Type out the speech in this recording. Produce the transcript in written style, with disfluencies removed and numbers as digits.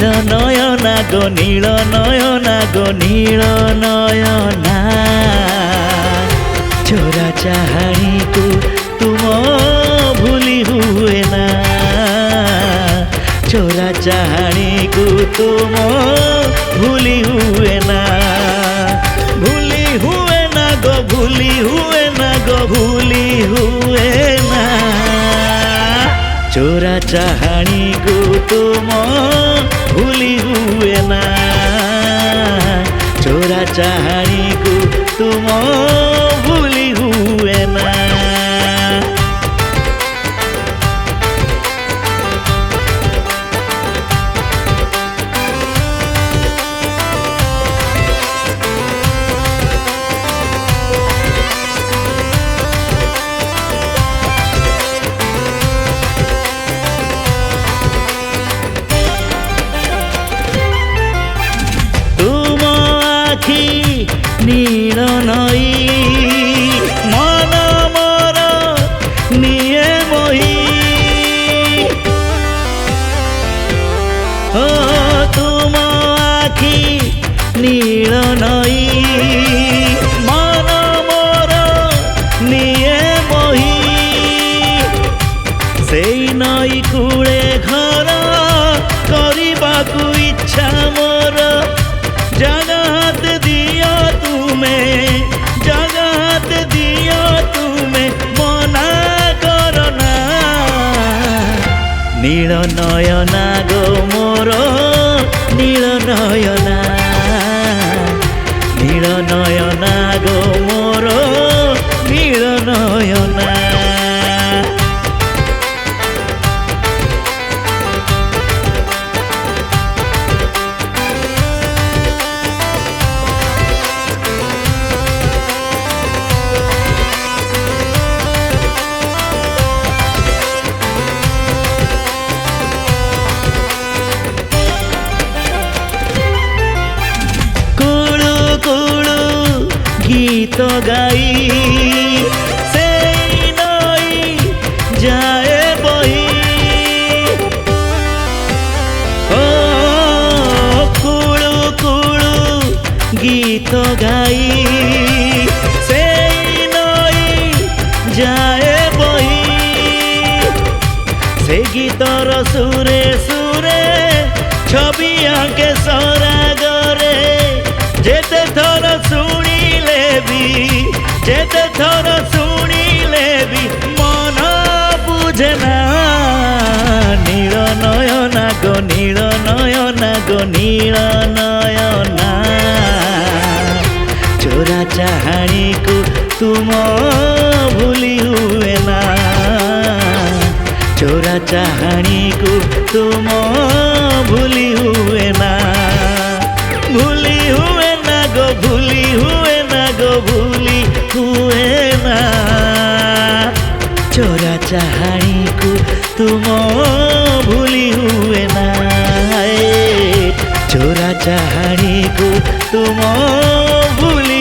নীল নয়না গো নীল নয়না গো নীল নয়না চোরা চাহাণীକୁ ତୁମ ଭୁଲି ହୁଏ ନା ଚୋରା ଚାହାଣୀକୁ ତୁମ ଭୁଲି ହୁଏ ନା ଭୁଲି ହୁଏ ନା ଗো ଭୁଲି ହୁଏ ନା ଗো ଭୁଲି ହୁଏ ନା चोरा चाहाणीକୁ ତୁମ ଭୁଲି ହୁଏ ନା चोरा चाहाणीକୁ ତୁମ ଭୁଲି ହୁଏ ନା নীল নই মন মোর নিয়ে মহি ও তুম আখি নীল নই মন মোর নিয়ে মহি সেই নই কূলে ঘর করিবাকু ইচ্ছা মোর जगत दियो तुम्हें जगत दियो तुम्हें मना करो ना नील नयना गो मोर नील नयना नील नयना गो मोर नील नयना गीत गाई से नई जाए बही ओ कुळु कुळु गीत गाई से नई जाए बही से गीतर सुरे सुरे छवि आंके सरागरे जेते थर शुणिले जेते थर शुणिले भी मन बुझे ना नील नयना गो नील नयना गो नील नयना चोरा चाहाणीକୁ तुम भूली हुए ना चोरा चाहाणीକୁ तुम भूली हुए ना भूली हुए ना गो भूली हुए ना गो भूली हुए ना चोरा चाहाणीକୁ तुम भूली हुए ना चोरा चाहाणीକୁ तुम भूली